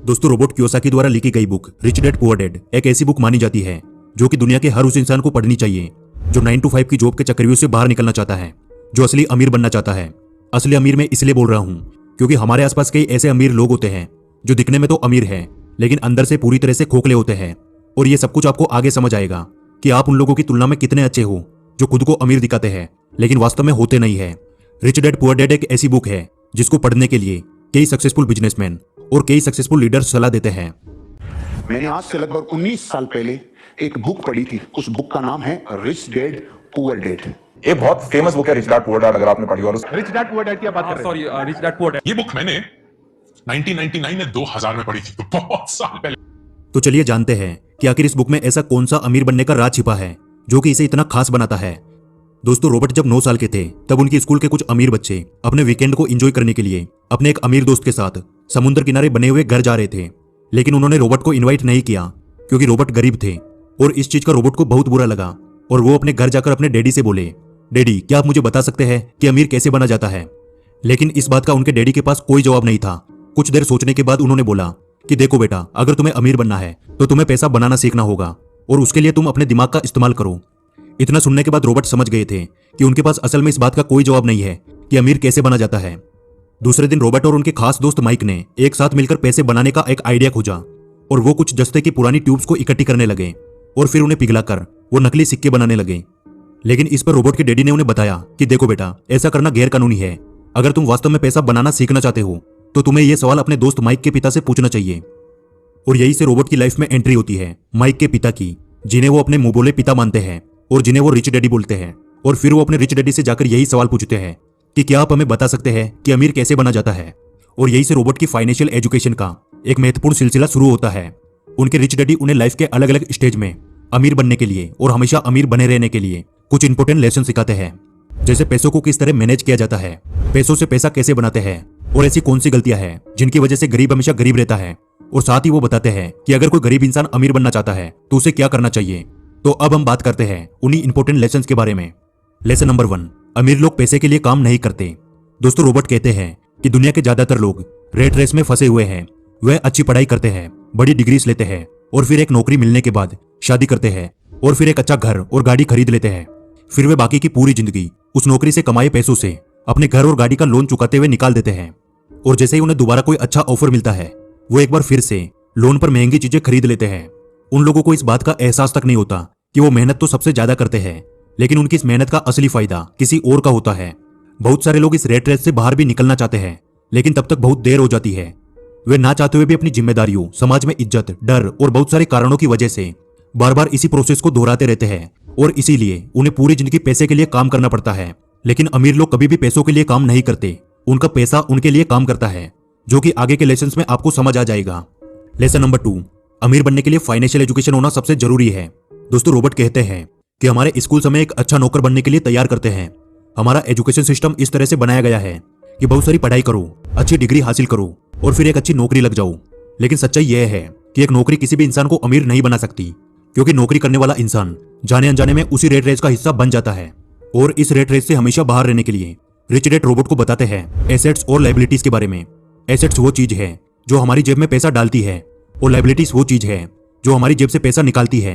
दोस्तों, Robert Kiyosaki द्वारा लिखी गई book rich dad poor dad एक ऐसी बुक मानी जाती है जो कि दुनिया के हर उस इंसान को पढ़नी चाहिए जो 9 to 5 की जॉब के चक्रव्यूह से बाहर निकलना चाहता है, जो असली अमीर बनना चाहता है। असली अमीर मैं इसलिए बोल रहा हूँ क्योंकि हमारे आसपास कई ऐसे अमीर लोग होते हैं जो दिखने में तो अमीर है लेकिन अंदर से पूरी तरह से खोखले होते हैं। और ये सब कुछ आपको आगे समझ आएगा कि आप उन लोगों की तुलना में कितने अच्छे हो जो खुद को अमीर दिखाते हैं लेकिन वास्तव में होते नहीं है। रिच डैड पुअर डैड एक ऐसी बुक है जिसको पढ़ने के लिए कई सक्सेसफुल बिजनेसमैन और कई सक्सेसफुल लीडर्स सलाह देते हैं। मैंने आज से लगभग 19 साल पहले एक बुक पढ़ी थी। उस बुक का नाम है रिच डैड पुअर डैड। ये बहुत फेमस बुक है रिच डैड पुअर डैड, अगर आपने पढ़ी हो। रिच डैड पुअर डैड की बात कर रहे हैं। Sorry, rich dad poor dad. ये बुक मैंने 1999 में 2000 में पढ़ी थी, तो बहुत साल पहले। तो चलिए जानते हैं कि आखिर इस बुक में ऐसा कौन सा अमीर बनने का राज छिपा है जो कि इसे इतना खास बनाता है। दोस्तों, रॉबर्ट जब 9 साल के थे तब उनकी स्कूल के कुछ अमीर बच्चे अपने वीकेंड को एंजॉय करने के लिए अपने एक अमीर दोस्त के साथ समुद्र किनारे बने हुए घर जा रहे थे। लेकिन उन्होंने रॉबर्ट को इनवाइट नहीं किया क्योंकि रॉबर्ट गरीब थे और इस चीज का रॉबर्ट को बहुत बुरा लगा और वो अपने घर जाकर अपने डैडी से बोले, डैडी क्या आप मुझे बता सकते हैं कि अमीर कैसे बना जाता है। लेकिन इस बात का उनके डैडी के पास कोई जवाब नहीं था। कुछ देर सोचने के बाद उन्होंने बोला कि देखो बेटा, अगर तुम्हें अमीर बनना है तो तुम्हें पैसा बनाना सीखना होगा और उसके लिए तुम अपने दिमाग का इस्तेमाल करो। इतना सुनने के बाद रॉबर्ट समझ गए थे कि उनके पास असल में इस बात का कोई जवाब नहीं है कि अमीर कैसे बना जाता है। दूसरे दिन रॉबर्ट और उनके खास दोस्त माइक ने एक साथ मिलकर पैसे बनाने का एक आइडिया खोजा और वो कुछ जस्ते की पुरानी ट्यूब्स को इकट्ठी करने लगे और फिर उन्हें पिघलाकर वो नकली सिक्के बनाने लगे। लेकिन इस पर रॉबर्ट के डैडी ने उन्हें बताया कि देखो बेटा, ऐसा करना गैर कानूनी है। अगर तुम वास्तव में पैसा बनाना सीखना चाहते हो तो तुम्हें यह सवाल अपने दोस्त माइक के पिता से पूछना चाहिए। और यही से रॉबर्ट की लाइफ में एंट्री होती है माइक के पिता की, जिन्हें वो अपने मुंह बोले पिता मानते हैं और जिन्हें वो रिच डैडी बोलते हैं। और फिर वो अपने रिच डैडी से जाकर यही सवाल पूछते हैं कि क्या आप हमें बता सकते हैं कि अमीर कैसे बना जाता है। और यही से रॉबर्ट की फाइनेंशियल एजुकेशन का एक महत्वपूर्ण सिलसिला शुरू होता है। उनके रिच डैडी उन्हें लाइफ के अलग अलग स्टेज में अमीर बनने के लिए और हमेशा अमीर बने रहने के लिए कुछ इंपॉर्टेंट लेसन सिखाते हैं, जैसे पैसों को किस तरह मैनेज किया जाता है, पैसों से पैसा कैसे बनाते हैं और ऐसी कौन सी गलतियां हैं जिनकी वजह से गरीब हमेशा गरीब रहता है। और साथ ही वो बताते हैं कि अगर कोई गरीब इंसान अमीर बनना चाहता है तो उसे क्या करना चाहिए। तो अब हम बात करते हैं उन्हीं इंपॉर्टेंट लेसन के बारे में। लेसन नंबर 1, अमीर लोग पैसे के लिए काम नहीं करते। दोस्तों, रॉबर्ट कहते हैं कि दुनिया के ज्यादातर लोग रेट रेस में फंसे हुए हैं। वह अच्छी पढ़ाई करते हैं, बड़ी डिग्रीज लेते हैं और फिर एक नौकरी मिलने के बाद शादी करते हैं और फिर एक अच्छा घर और गाड़ी खरीद लेते हैं। फिर वे बाकी की पूरी जिंदगी उस नौकरी से कमाए पैसों से अपने घर और गाड़ी का लोन चुकाते हुए निकाल देते हैं। और जैसे ही उन्हें दोबारा कोई अच्छा ऑफर मिलता है वो एक बार फिर से लोन पर महंगी चीजें खरीद लेते हैं। उन लोगों को इस बात का एहसास तक नहीं होता कि वो मेहनत तो सबसे ज्यादा करते हैं लेकिन उनकी इस मेहनत का असली फायदा किसी और का होता है। बहुत सारे लोग इस रेट रेस से बाहर भी निकलना चाहते हैं लेकिन तब तक बहुत देर हो जाती है। वे ना चाहते हुए भी अपनी जिम्मेदारियों, समाज में इज्जत, डर और बहुत सारे कारणों की वजह से बार बार इसी प्रोसेस को दोहराते रहते हैं और इसीलिए उन्हें पूरी जिंदगी पैसे के लिए काम करना पड़ता है। लेकिन अमीर लोग कभी भी पैसों के लिए काम नहीं करते, उनका पैसा उनके लिए काम करता है, जो कि आगे के लेसन में आपको समझ आ जाएगा। लेसन नंबर 2, अमीर बनने के लिए फाइनेंशियल एजुकेशन होना सबसे जरूरी है। दोस्तों, रॉबर्ट कहते हैं कि हमारे स्कूल हमें एक अच्छा नौकर बनने के लिए तैयार करते हैं। हमारा एजुकेशन सिस्टम इस तरह से बनाया गया है कि बहुत सारी पढ़ाई करो, अच्छी डिग्री हासिल करो और फिर एक अच्छी नौकरी लग जाओ। लेकिन सच्चाई यह है कि एक नौकरी किसी भी इंसान को अमीर नहीं बना सकती, क्योंकि नौकरी करने वाला इंसान जाने अनजाने में उसी रेट रेस का हिस्सा बन जाता है। और इस रेट रेस से हमेशा बाहर रहने के लिए रिच डैड रॉबर्ट को बताते हैं एसेट्स और लायबिलिटीज के बारे में। एसेट्स वो चीज है जो हमारी जेब में पैसा डालती है और लायबिलिटीज वो चीज है जो हमारी जेब से पैसा निकालती है।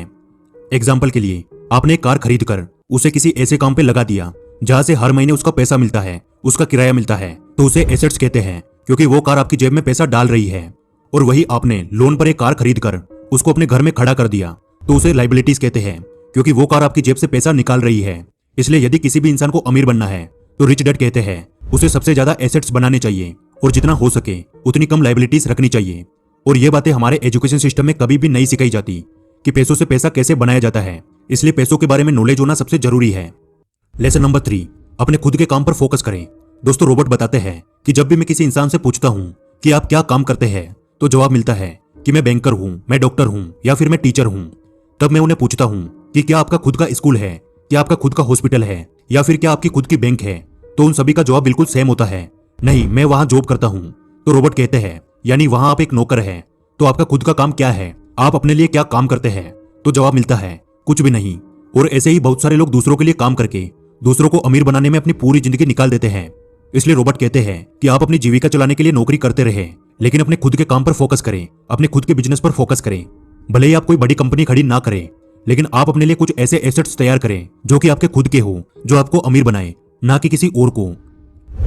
एग्जाम्पल के लिए, आपने एक कार खरीद कर उसे किसी ऐसे काम पे लगा दिया जहां से हर महीने उसका पैसा मिलता है, उसका किराया मिलता है, तो उसे एसेट्स कहते हैं क्योंकि वो कार आपकी जेब में पैसा डाल रही है। और वही आपने लोन पर एक कार खरीद कर उसको अपने घर में खड़ा कर दिया तो उसे लायबिलिटीज कहते हैं क्योंकि वो कार आपकी जेब से पैसा निकाल रही है। इसलिए यदि किसी भी इंसान को अमीर बनना है तो रिच डैड कहते हैं उसे सबसे ज्यादा एसेट्स बनाने चाहिए और जितना हो सके उतनी कम लायबिलिटीज रखनी चाहिए। और ये बातें हमारे एजुकेशन सिस्टम में कभी भी नहीं सिखाई जाती कि पैसों से पैसा कैसे बनाया जाता है। इसलिए पैसों के बारे में नॉलेज होना सबसे जरूरी है। लेसन नंबर 3, अपने खुद के काम पर फोकस करें। दोस्तों, रॉबर्ट बताते हैं कि जब भी मैं किसी इंसान से पूछता हूँ कि आप क्या काम करते हैं तो जवाब मिलता है कि मैं बैंकर हूँ, मैं डॉक्टर हूँ या फिर मैं टीचर हूँ। तब मैं उन्हें पूछता हूँ कि क्या आपका खुद का स्कूल है, क्या आपका खुद का हॉस्पिटल है या फिर क्या आपकी खुद की बैंक है। तो उन सभी का जवाब बिल्कुल सेम होता है, नहीं मैं वहां जॉब करता हूँ। तो रॉबर्ट कहते हैं यानी वहां आप एक नौकर है। तो आपका खुद का काम क्या है, आप अपने लिए क्या काम करते हैं। तो जवाब मिलता है कुछ भी नहीं। और ऐसे ही बहुत सारे लोग दूसरों के लिए काम करके दूसरों को अमीर बनाने में अपनी पूरी जिंदगी निकाल देते हैं। इसलिए रॉबर्ट कहते हैं कि आप अपनी जीविका चलाने के लिए नौकरी करते रहे, लेकिन अपने खुद के काम पर फोकस करें, अपने खुद के बिजनेस पर फोकस करें। भले ही आप कोई बड़ी कंपनी खड़ी ना करें, लेकिन आप अपने लिए कुछ ऐसे एसेट्स तैयार करें जो कि आपके खुद के हो, जो आपको अमीर बनाए, ना कि किसी और को।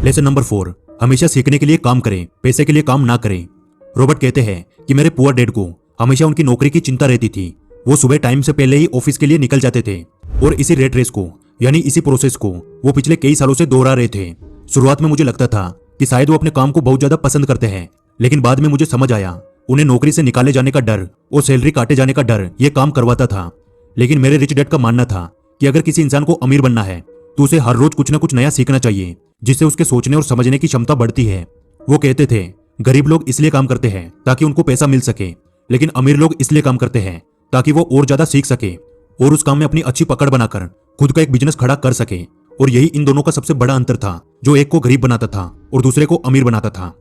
लेसन नंबर 4, हमेशा सीखने के लिए काम करें, पैसे के लिए काम ना करें। रॉबर्ट कहते हैं कि मेरे पुअर डैड को हमेशा उनकी नौकरी की चिंता रहती थी। वो सुबह टाइम से पहले ही ऑफिस के लिए निकल जाते थे और इसी रेट रेस को, यानी इसी प्रोसेस को वो पिछले कई सालों से दोहरा रहे थे। शुरुआत में मुझे लगता था कि शायद वो अपने काम को बहुत ज्यादा पसंद करते हैं, लेकिन बाद में मुझे समझ आया उन्हें नौकरी से निकाले जाने का डर और सैलरी काटे जाने का डर ये काम करवाता था। लेकिन मेरे रिच डैड का मानना था कि अगर किसी इंसान को अमीर बनना है तो उसे हर रोज कुछ ना कुछ नया सीखना चाहिए, जिससे उसके सोचने और समझने की क्षमता बढ़ती है। वो कहते थे गरीब लोग इसलिए काम करते हैं ताकि उनको पैसा मिल सके, लेकिन अमीर लोग इसलिए काम करते हैं ताकि वो और ज्यादा सीख सके और उस काम में अपनी अच्छी पकड़ बनाकर खुद का एक बिजनेस खड़ा कर सके। और यही इन दोनों का सबसे बड़ा अंतर था, जो एक को गरीब बनाता था और दूसरे को अमीर बनाता था।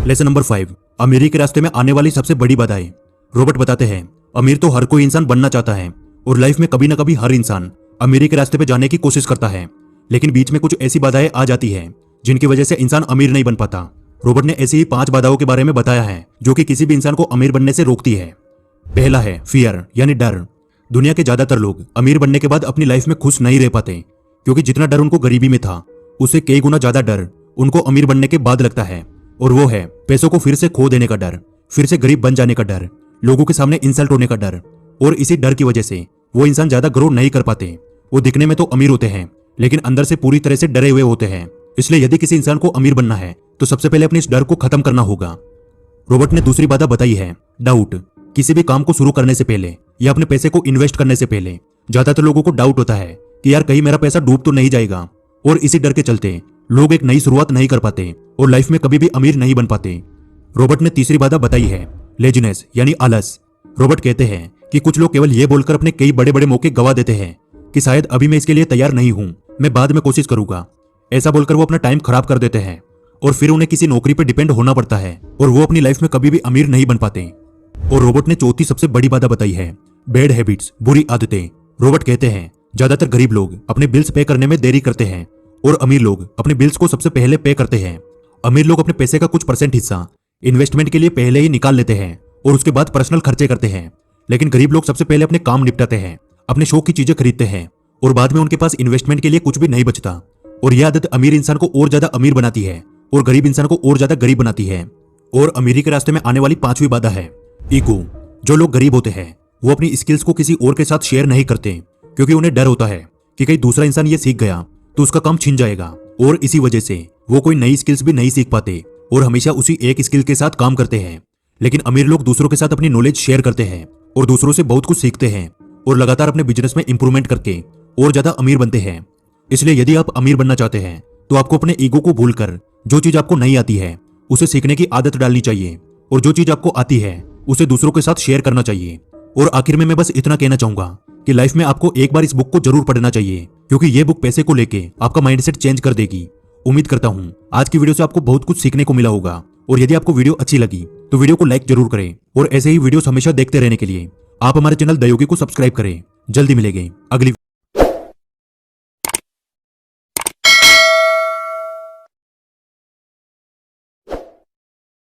लेसन नंबर 5, अमीरी के रास्ते में आने वाली सबसे बड़ी बाधाएं। रॉबर्ट बताते हैं अमीर तो हर कोई इंसान बनना चाहता है और लाइफ में कभी ना कभी हर इंसान अमीरी के रास्ते पे जाने की कोशिश करता है, लेकिन बीच में कुछ ऐसी बाधाएं आ जाती है जिनकी वजह से इंसान अमीर नहीं बन पाता। रॉबर्ट ने ऐसी ही 5 बाधाओं के बारे में बताया है जो कि किसी भी इंसान को अमीर बनने से रोकती है। पहला है फियर, यानी डर। दुनिया के ज्यादातर लोग अमीर बनने के बाद अपनी लाइफ में खुश नहीं रह पाते, क्योंकि जितना डर उनको गरीबी में था उससे कई गुना ज्यादा डर उनको अमीर बनने के बाद लगता है, और वो है पैसों को फिर से खो देने का डर, फिर से गरीब बन जाने का डर, लोगों के सामने इंसल्ट होने का डर। और इसी डर की वजह से वो इंसान ज्यादा ग्रो नहीं कर पाते। वो दिखने में तो अमीर होते हैं, लेकिन अंदर से पूरी तरह से डरे हुए होते हैं। इसलिए यदि किसी इंसान को अमीर बनना है तो सबसे पहले अपने इस डर को खत्म करना होगा। रॉबर्ट ने दूसरी बाधा बताई है डाउट। किसी भी काम को शुरू करने से पहले या अपने पैसे को इन्वेस्ट करने से पहले ज्यादातर लोगों को डाउट होता है कि यार कहीं मेरा पैसा डूब तो नहीं जाएगा, और इसी डर के चलते लोग एक नई शुरुआत नहीं कर पाते और लाइफ में कभी भी अमीर नहीं बन पाते। रॉबर्ट ने तीसरी बाधा बताई है लेजीनेस, यानी आलस। रॉबर्ट कहते हैं कि कुछ लोग केवल ये बोलकर अपने कई बड़े बड़े मौके गवा देते हैं कि शायद अभी मैं इसके लिए तैयार नहीं हूं, मैं बाद में कोशिश करूंगा। ऐसा बोलकर वो अपना टाइम खराब कर देते हैं और फिर उन्हें किसी नौकरी पर डिपेंड होना पड़ता है और वो अपनी लाइफ में कभी भी अमीर नहीं बन पाते। और रॉबर्ट ने चौथी सबसे बड़ी बाधा बताई है बैड हैबिट्स, बुरी आदतें। रॉबर्ट कहते हैं ज्यादातर गरीब लोग अपने बिल्स पे करने में देरी करते हैं और अमीर लोग अपने बिल्स को सबसे पहले पे करते हैं। अमीर लोग अपने पैसे का कुछ % हिस्सा इन्वेस्टमेंट के लिए पहले ही निकाल लेते हैं और उसके बाद पर्सनल खर्चे करते हैं, लेकिन गरीब लोग सबसे पहले अपने काम निपटाते हैं, अपने शौक की चीजें खरीदते हैं और बाद में उनके पास इन्वेस्टमेंट के लिए कुछ भी नहीं बचता। और यह आदत अमीर इंसान को और ज्यादा अमीर बनाती है और गरीब इंसान को और ज्यादा गरीब बनाती है। और अमीरी के रास्ते में आने वाली 5वीं बाधा है ईगो। जो लोग गरीब होते हैं वो अपनी स्किल्स को किसी और के साथ शेयर नहीं करते, क्योंकि उन्हें डर होता है कि कहीं दूसरा इंसान ये सीख गया तो उसका काम छिन जाएगा, और इसी वजह से वो कोई नई स्किल्स भी नहीं सीख पाते और हमेशा उसी एक स्किल के साथ काम करते हैं। लेकिन अमीर लोग दूसरों के साथ अपनी नॉलेज शेयर करते हैं और दूसरों से बहुत कुछ सीखते हैं और लगातार अपने बिजनेस में इंप्रूवमेंट करके और ज्यादा अमीर बनते हैं। इसलिए यदि आप अमीर बनना चाहते हैं तो आपको अपने ईगो को भूलकर जो चीज आपको नहीं आती है उसे सीखने की आदत डालनी चाहिए, और जो चीज आपको आती है उसे दूसरों के साथ शेयर करना चाहिए। और आखिर में मैं बस इतना कहना चाहूंगा कि लाइफ में आपको एक बार इस बुक को जरूर पढ़ना चाहिए, क्योंकि ये बुक पैसे को लेके आपका माइंडसेट चेंज कर देगी। उम्मीद करता हूं आज की वीडियो से आपको बहुत कुछ सीखने को मिला होगा, और यदि आपको वीडियो अच्छी लगी तो वीडियो को लाइक जरूर करें और ऐसे ही वीडियोस हमेशा देखते रहने के लिए आप हमारे चैनल द योगी को सब्सक्राइब करें। जल्दी मिलेंगे अगली